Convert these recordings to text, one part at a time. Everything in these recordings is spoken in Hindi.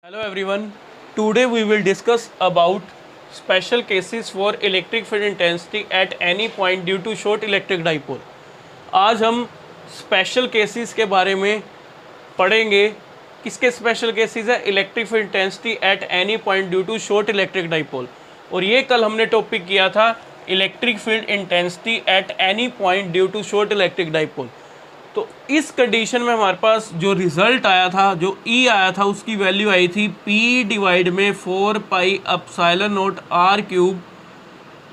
Hello everyone. Today we will discuss about special cases for electric field intensity at any point due to short electric dipole. आज हम स्पेशल केसेस के बारे में पढ़ेंगे। किसके स्पेशल केसेस है? Electric field intensity at any point due to short electric dipole. और ये कल हमने टॉपिक किया था electric field intensity at any point due to short electric dipole. तो इस कंडीशन में हमारे पास जो रिज़ल्ट आया था, जो ई आया था, उसकी वैल्यू आई थी पी डिवाइड में 4 pi naught r cube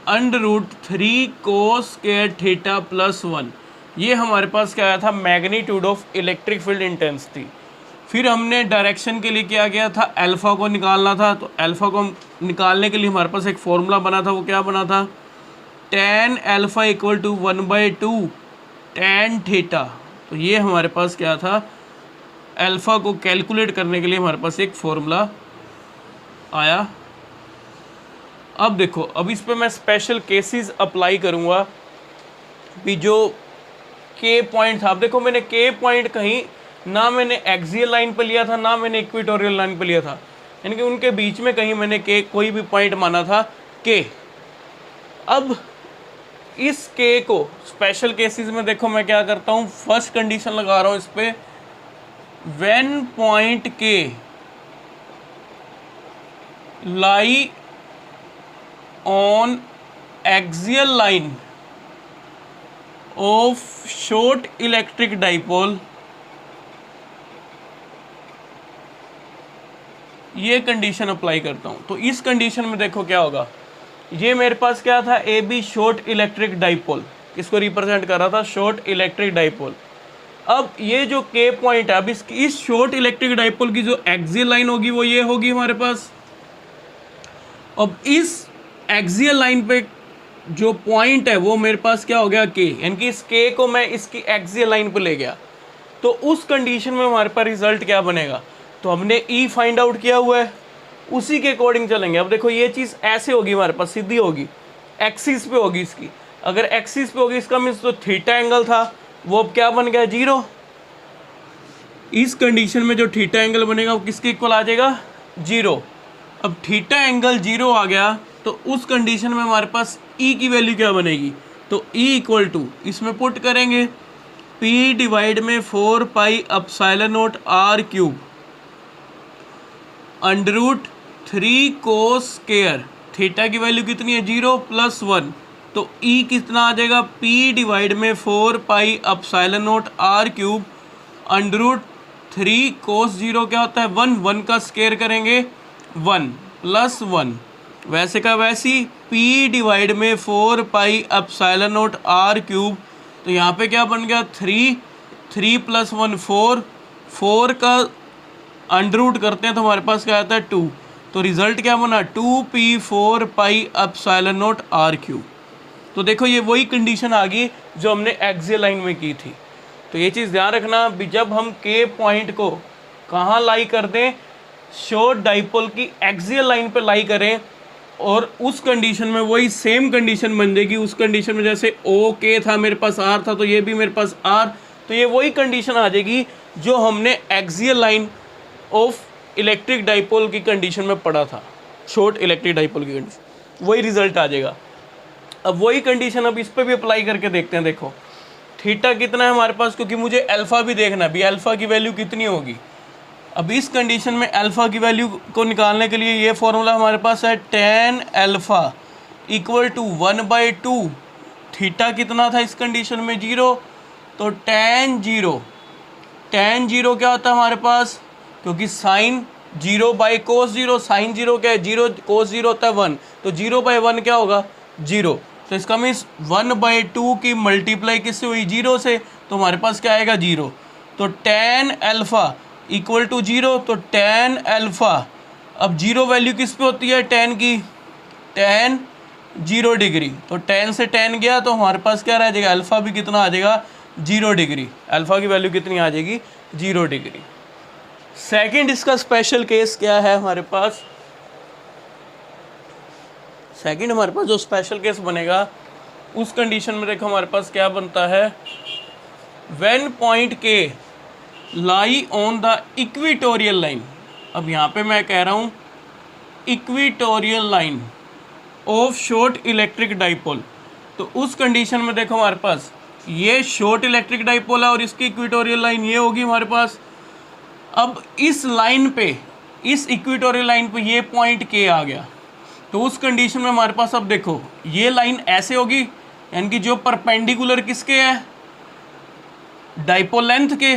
√3 cos square theta plus 1। ये हमारे पास क्या आया था? Magnitude of electric field intensity. फिर हमने डायरेक्शन के लिए क्या किया था? अल्फ़ा को निकालना था। तो अल्फ़ा को निकालने के लिए हमारे पास एक फॉर्मूला बना था। वो क्या बना था? tan alpha equal to 1/2 tan theta. तो ये हमारे पास क्या था? अल्फ़ा को कैलकुलेट करने के लिए हमारे पास एक फॉर्मूला आया। अब देखो, अब इस पे मैं स्पेशल केसेस अप्लाई करूँगा भी। जो के पॉइंट था, अब देखो मैंने के पॉइंट कहीं ना मैंने एक्सियल लाइन पे लिया था, ना मैंने इक्वेटोरियल लाइन पे लिया था, यानी कि उनके बीच में कहीं मैंने के कोई भी पॉइंट माना था के। अब इस के को स्पेशल केसेस में देखो मैं क्या करता हूँ, फर्स्ट कंडीशन लगा रहा हूँ इस पे, व्हेन पॉइंट के lie on axial line of short electric dipole, ये कंडीशन अप्लाई करता हूँ। तो इस कंडीशन में देखो क्या होगा। ये मेरे पास क्या था? A B short electric dipole, किसको रिप्रेजेंट कर रहा था? Short electric dipole. अब ये जो के पॉइंट है, अब इस शॉर्ट इलेक्ट्रिक डाइपोल की जो एक्सियल लाइन होगी वो ये होगी हमारे पास। अब इस एक्सियल लाइन पे जो पॉइंट है वो मेरे पास क्या हो गया? के, यानी कि इस के को मैं इसकी एक्सियल लाइन पे ले गया। तो उस कंडीशन में हमारे पास रिजल्ट क्या बनेगा? तो हमने ई फाइंड आउट किया हुआ है, उसी के अकॉर्डिंग चलेंगे। अब देखो ये चीज़ ऐसे होगी, हमारे पास सीधी होगी, एक्सिस पे होगी इसकी। अगर एक्सिस पे होगी इसका मीन्स जो थीटा एंगल था वो अब क्या बन गया? 0। इस कंडीशन में जो थीटा एंगल बनेगा वो किसके इक्वल आ जाएगा? 0। अब थीटा एंगल 0 आ गया तो उस कंडीशन में हमारे पास ई की वैल्यू क्या बनेगी? तो ई इक्वल टू इसमें पुट करेंगे पी डिवाइड में 4 pi naught r cube √3 cos square theta की वैल्यू कितनी है? 0 प्लस 1। तो ई कितना आ जाएगा? पी डिवाइड में 4 पाई नॉट आर क्यूब √3 कोस 0 क्या होता है? 1। 1 का स्क्वायर करेंगे 1 प्लस 1, वैसे का वैसी पी डिवाइड में 4 पाई नॉट आर क्यूब। तो यहाँ पे क्या बन गया? 3 प्लस 1 4 का अंडर करते हैं तो हमारे पास क्या आता है? 2। तो रिजल्ट क्या बना? 2p 4 pi naught r cube. तो देखो ये वही कंडीशन आ गई जो हमने एक्सियल लाइन में की थी। तो ये चीज़ ध्यान रखना भी, जब हम के पॉइंट को कहाँ लाई कर दें? शॉर्ट डाइपोल की एक्सियल लाइन पे लाई करें, और उस कंडीशन में वही सेम कंडीशन बन जाएगी। उस कंडीशन में जैसे ओ के था, मेरे पास आर था, तो ये भी मेरे पास आर। तो ये वही कंडीशन आ जाएगी जो हमने axial line of electric dipole की कंडीशन में पढ़ा था, शॉर्ट इलेक्ट्रिक डाइपोल की कंडीशन, वही रिजल्ट आ जाएगा। अब वही कंडीशन अब इस पर भी अप्लाई करके देखते हैं। देखो थीटा कितना है हमारे पास, क्योंकि मुझे अल्फ़ा भी देखना है भी, अल्फ़ा की वैल्यू कितनी होगी। अब इस कंडीशन में अल्फ़ा की वैल्यू को निकालने के लिए ये फॉर्मूला हमारे पास है tan alpha equal to 1/2। Theta कितना था इस कंडीशन में? 0। तो tan 0 क्या होता है हमारे पास? क्योंकि साइन 0/cos 0, साइन 0 क्या है? 0, cos 0 होता है 1। तो 0/1 क्या होगा? 0। तो इसका मीन्स 1/2 की मल्टीप्लाई किससे हुई? 0 से। तो हमारे पास क्या आएगा? 0। तो tan अल्फ़ा इक्वल टू 0। तो tan अल्फ़ा, अब 0 वैल्यू किस पे होती है? tan की, tan 0 डिग्री। तो tan से tan गया तो हमारे पास क्या रह जाएगा? अल्फ़ा भी कितना आ जाएगा? 0 डिग्री। अल्फ़ा की वैल्यू कितनी आ जाएगी? 0 डिग्री। सेकंड इसका स्पेशल केस क्या है हमारे पास? सेकंड हमारे पास जो स्पेशल केस बनेगा उस कंडीशन में देखो हमारे पास क्या बनता है? व्हेन पॉइंट के lie on the equatorial line. अब यहाँ पे मैं कह रहा हूँ equatorial line of short electric dipole, तो उस कंडीशन में देखो हमारे पास ये शॉर्ट इलेक्ट्रिक डाइपोल है और इसकी इक्वेटोरियल लाइन ये होगी हमारे पास। अब इस लाइन पे, इस इक्वेटोरियल लाइन पे ये पॉइंट के आ गया, तो उस कंडीशन में हमारे पास अब देखो ये लाइन ऐसे होगी, यानी कि जो परपेंडिकुलर किसके है, डाइपोल लेंथ के,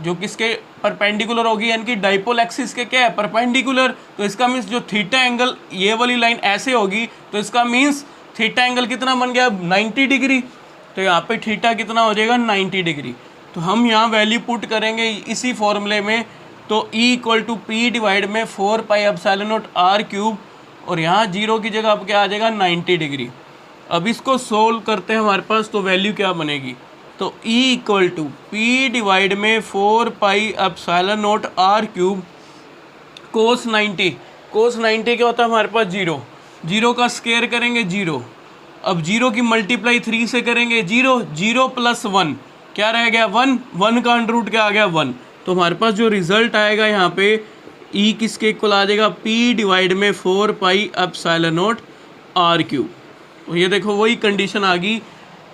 जो किसके परपेंडिकुलर होगी, यानी कि डाइपोल एक्सिस के क्या है, परपेंडिकुलर। तो इसका मीन्स जो थीटा एंगल, ये वाली लाइन ऐसे होगी, तो इसका मीन्स थीटा एंगल कितना बन गया, 90 डिग्री। तो यहाँ पे थीटा कितना हो जाएगा, 90 डिग्री। तो हम यहाँ वैल्यू पुट करेंगे इसी फॉर्मूले में, तो E equal to P divide में 4 pi epsilon naught r cube, और यहाँ जीरो की जगह अब क्या आ जाएगा, 90 डिग्री। अब इसको सोल्व करते हैं हमारे पास, तो वैल्यू क्या बनेगी, तो E equal to P divide में 4 pi epsilon naught r cube cos 90। Cos 90 क्या होता है हमारे पास, जीरो, जीरो का स्क्वायर करेंगे जीरो, अब जीरो की मल्टीप्लाई 3 से करेंगे जीरो, जीरो प्लस 1 क्या रह गया, 1, 1 का अंडर रूट क्या आ गया, 1। तो हमारे पास जो रिजल्ट आएगा यहाँ पे E किसके इक्वल आ जाएगा, P डिवाइड में 4 pi epsilon naught r cube. तो ये देखो वही कंडीशन आ गई,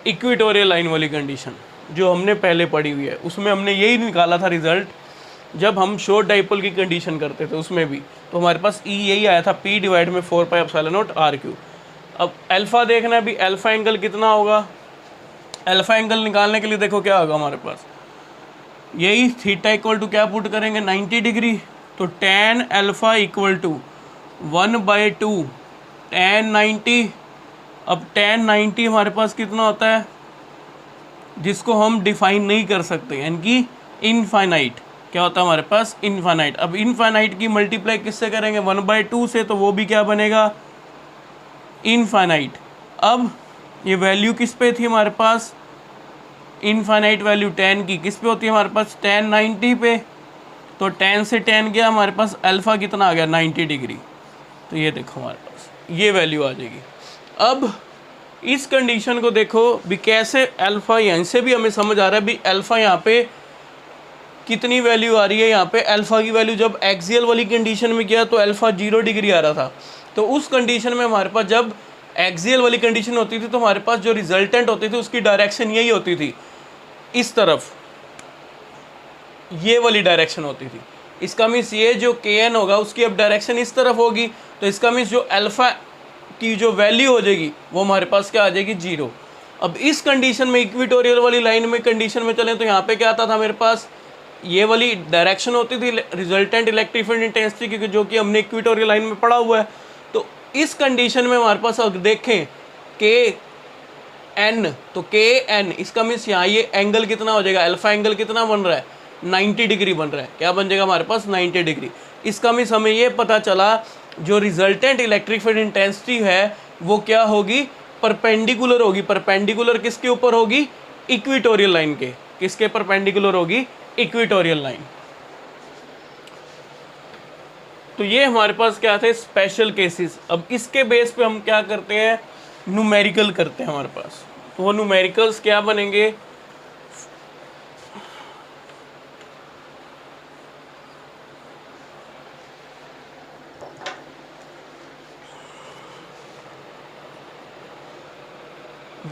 इक्वेटोरियल लाइन वाली कंडीशन जो हमने पहले पढ़ी हुई है, उसमें हमने यही निकाला था रिजल्ट जब हम शॉर्ट डाइपोल की कंडीशन करते थे उसमें भी। तो हमारे पास E यही आया था, P डिवाइड में 4 pi epsilon naught r cube. अब अल्फ़ा देखना है भी, अल्फ़ा एंगल कितना होगा, अल्फ़ा एंगल निकालने के लिए देखो क्या होगा हमारे पास, यही थीटा इक्वल टू क्या पुट करेंगे, 90 डिग्री। तो tan alpha equal to 1/2 tan 90। अब tan 90 हमारे पास कितना होता है, जिसको हम डिफाइन नहीं कर सकते, यानी कि इनफाइनाइट। क्या होता है हमारे पास, इनफाइनाइट। अब इनफाइनाइट की मल्टीप्लाई किससे करेंगे, 1/2 से, तो वो भी क्या बनेगा, इनफाइनाइट। अब ये वैल्यू किस पे थी हमारे पास, इनफाइनाइट वैल्यू tan की किस पे होती है हमारे पास, tan 90 पे। तो tan से tan गया, हमारे पास अल्फ़ा कितना आ गया, 90 डिग्री। तो ये देखो हमारे पास ये वैल्यू आ जाएगी। अब इस कंडीशन को देखो भी कैसे अल्फ़ा, यहाँ से भी हमें समझ आ रहा है भी अल्फ़ा यहाँ पे कितनी वैल्यू आ रही है। यहाँ पे अल्फ़ा की वैल्यू जब एक्सियल वाली कंडीशन में किया तो अल्फ़ा 0 डिग्री आ रहा था। तो उस कंडीशन में हमारे पास जब एक्सियल वाली कंडीशन होती थी तो हमारे पास जो रिजल्टेंट होती थी उसकी डायरेक्शन यही होती थी, इस तरफ, ये वाली डायरेक्शन होती थी। इसका मीन्स ये जो kn होगा उसकी अब डायरेक्शन इस तरफ होगी, तो इसका मीन्स जो अल्फ़ा की जो वैल्यू हो जाएगी वो हमारे पास क्या आ जाएगी, 0। अब इस कंडीशन में, इक्वेटोरियल वाली लाइन में कंडीशन में चलें तो यहाँ पे क्या आता था मेरे पास, ये वाली डायरेक्शन होती थी रिजल्टेंट इलेक्ट्रिक फील्ड इंटेंसिटी की, जो कि हमने इक्वेटोरियल लाइन में पढ़ा हुआ है। तो इस कंडीशन में हमारे पास अगर देखें kn, तो kn इसका मीन्स यहाँ ये एंगल कितना हो जाएगा, अल्फ़ा एंगल कितना बन रहा है, 90 डिग्री बन रहा है। क्या बन जाएगा हमारे पास, 90 डिग्री। इसका मीन्स हमें ये पता चला जो रिजल्टेंट इलेक्ट्रिक फील्ड इंटेंसिटी है वो क्या होगी, परपेंडिकुलर होगी। परपेंडिकुलर किसके ऊपर होगी, इक्वेटोरियल लाइन के। किसके परपेंडिकुलर होगी, इक्वेटोरियल लाइन। तो ये हमारे पास क्या थे, स्पेशल केसेस। अब इसके बेस पे हम क्या करते हैं, न्यूमेरिकल करते हैं हमारे पास। तो वो न्यूमेरिकल्स क्या बनेंगे,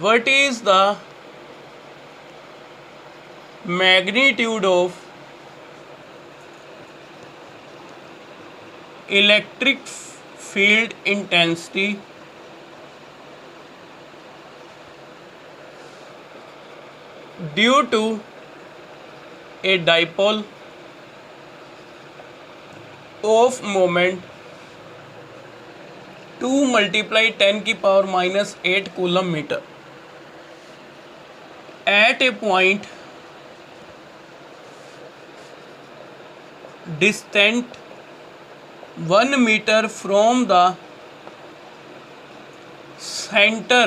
what is the magnitude of electric field intensity due to a dipole of moment 2 multiply 10 की power -8 coulomb metre at a point distant 1 meter from the center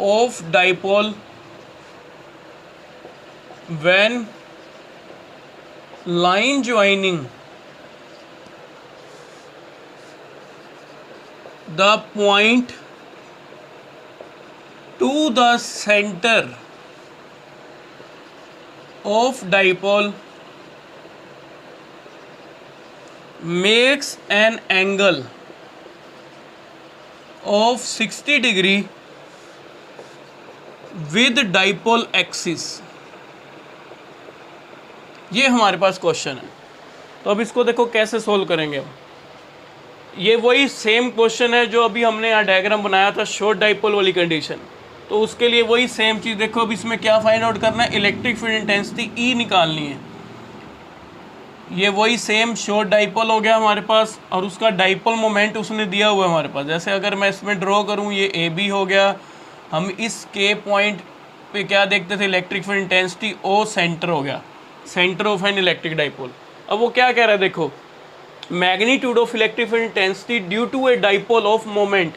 of dipole when line joining the point to the center of dipole makes an angle of 60 degree with dipole axis। ये हमारे पास क्वेश्चन है। तो अब इसको देखो कैसे सोल्व करेंगे हम। ये वही सेम क्वेश्चन है जो अभी हमने यहाँ डायग्राम बनाया था शॉर्ट डाइपोल वाली कंडीशन। तो उसके लिए वही सेम चीज़ देखो। अब इसमें क्या फाइंड आउट करना है, इलेक्ट्रिक फील्ड इंटेंसिटी ई निकालनी है। ये वही सेम शॉर्ट डाइपोल हो गया हमारे पास और उसका डाइपोल मोमेंट उसने दिया हुआ है हमारे पास। जैसे अगर मैं इसमें ड्रॉ करूँ, ये ए बी हो गया। हम इस के पॉइंट पे क्या देखते थे, electric field intensity O centre हो गया, centre of an electric dipole. अब वो क्या कह रहा है देखो, magnitude of electric field intensity due to a dipole of moment.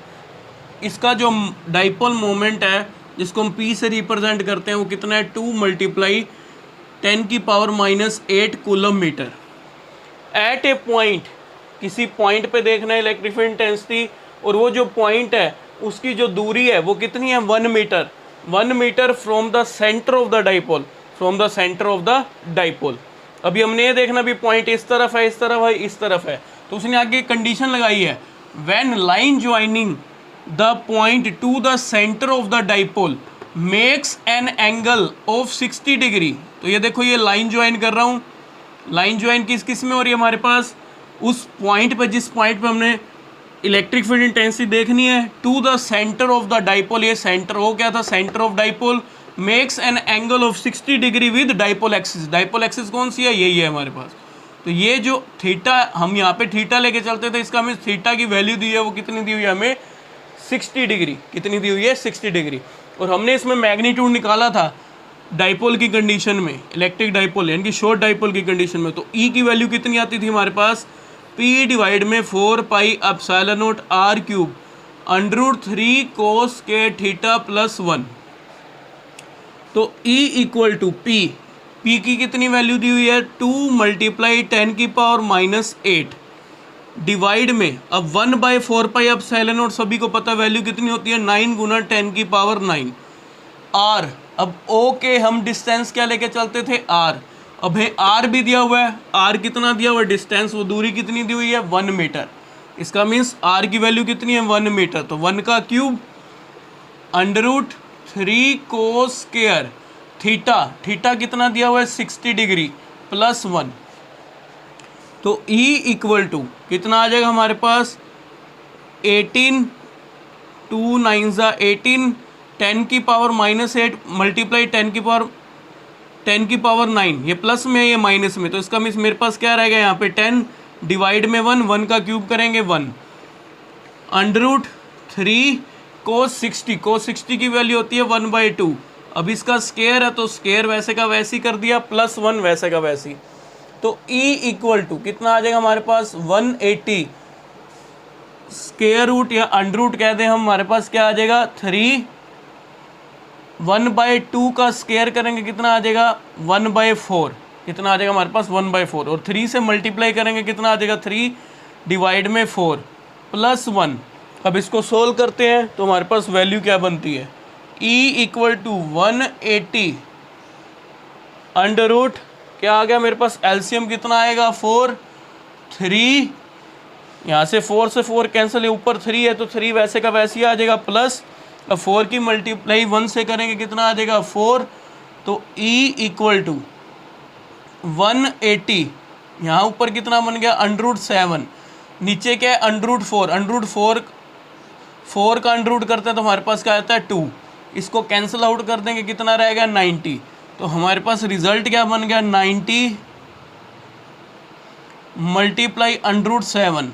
इसका जो डाइपोल मोमेंट है जिसको हम पी से रिप्रेजेंट करते हैं वो कितना है, 2 × 10⁻⁸ कूलम मीटर। एट ए पॉइंट, किसी पॉइंट पे देखना है इलेक्ट्रिक फील्ड इंटेंसिटी, और वो जो पॉइंट है उसकी जो दूरी है वो कितनी है, 1 metre. 1 metre from the centre of the dipole, from the centre of the dipole. अभी हमने ये देखना भी पॉइंट इस तरफ है, इस तरफ है, इस तरफ है। तो उसने आगे कंडीशन लगाई है, when line joining the point two the centre of the dipole makes an angle of 60 degree. तो ये देखो, ये लाइन ज्वाइन कर रहा हूँ। लाइन ज्वाइन किस में हो रही है हमारे पास, उस पॉइंट पे, जिस पॉइंट पे हमने इलेक्ट्रिक फील्ड इंटेंसिटी देखनी है, to the centre of the dipole. ये सेंटर हो क्या था, centre of dipole. Makes an angle of 60 degree with dipole axis. Dipole axis कौन सी है, यही है हमारे पास। तो ये जो थीटा, हम यहाँ पे थीटा लेके चलते थे, इसका हमें थीटा की वैल्यू दी है, वो कितनी दी हुई है हमें, 60 डिग्री। कितनी दी हुई है, 60 डिग्री। और हमने इसमें मैग्नीट्यूड निकाला था डाइपोल की कंडीशन में, इलेक्ट्रिक डाइपोल यानी कि शॉर्ट डाइपोल की कंडीशन में। तो ई की वैल्यू कितनी आती थी हमारे पास, P डिवाइड में 4πε0 r³ √3 cos के थीटा प्लस 1। तो E इक्वल टू P की कितनी वैल्यू दी हुई है, 2 × 10⁻⁸ डिवाइड में, अब 1/4πε0 सभी को पता वैल्यू कितनी होती है, 9 × 10⁹ r। अब O के हम डिस्टेंस क्या लेके चलते थे, r। अब है r भी दिया हुआ है, r कितना दिया हुआ है डिस्टेंस, वो दूरी कितनी दी हुई है, 1 मीटर। इसका मीन्स r की वैल्यू कितनी है, 1 मीटर। तो 1 का क्यूब √3 cos थीटा कितना दिया हुआ है, 60 डिग्री प्लस 1। तो E इक्वल टू कितना आ जाएगा हमारे पास, 18, 2 9 18, 10⁻⁻8 मल्टीप्लाई 10⁻9। ये प्लस में है, ये माइनस में। तो इसका मीन्स मेरे पास क्या रहेगा यहाँ पे, 10 डिवाइड में 1 का क्यूब करेंगे 1 √3 cos 60 की वैल्यू होती है 1/2। अब इसका स्केयर है तो स्केयर वैसे का वैसी कर दिया, प्लस 1 वैसे का वैसी। तो E इक्वल टू कितना आ जाएगा हमारे पास, 180 स्केयर रूट या अंडर रूट कह दें हम, हमारे पास क्या आ जाएगा, 3। 1/2 का स्केयर करेंगे कितना आ जाएगा, 1/4। कितना आ जाएगा हमारे पास, 1/4। और 3 से मल्टीप्लाई करेंगे कितना आ जाएगा, 3 डिवाइड में 4 प्लस 1। अब इसको सोल्व करते हैं तो हमारे पास वैल्यू क्या बनती है, E equal to 180 under root क्या आ गया मेरे पास, एलसीएम कितना आएगा, 4, 3। यहाँ से 4 से 4 कैंसिल है, ऊपर 3 है तो 3 वैसे का वैसे ही आ जाएगा प्लस। अब 4 की मल्टीप्लाई 1 से करेंगे कितना आ जाएगा, 4। तो E इक्वल टू 180, यहाँ ऊपर कितना बन गया, √7। नीचे क्या है, √4 4 का अंडर करते हैं तो हमारे पास क्या आता है, 2। इसको कैंसिल आउट कर देंगे कितना रहेगा, 90। तो हमारे पास रिजल्ट क्या बन गया, 90 मल्टीप्लाई √7।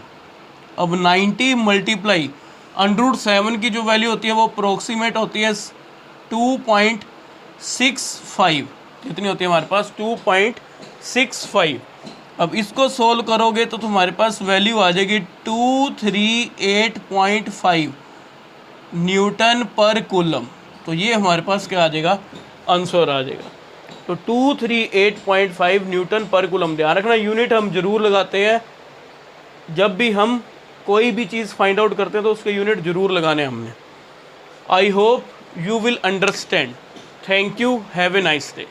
अब 90 मल्टीप्लाई √7 की जो वैल्यू होती है वो अप्रोक्सीमेट होती है 2.65। कितनी होती है हमारे पास, 2.65। अब इसको सोल्व करोगे तो तुम्हारे पास वैल्यू आ जाएगी 238.5 न्यूटन पर कूलम। तो ये हमारे पास क्या आ जाएगा, आंसर आ जाएगा। तो 238.5 न्यूटन पर कूलम। ध्यान रखना यूनिट हम जरूर लगाते हैं, जब भी हम कोई भी चीज़ फाइंड आउट करते हैं तो उसके यूनिट जरूर लगाने हमने। I hope you will understand. Thank you, have a nice day.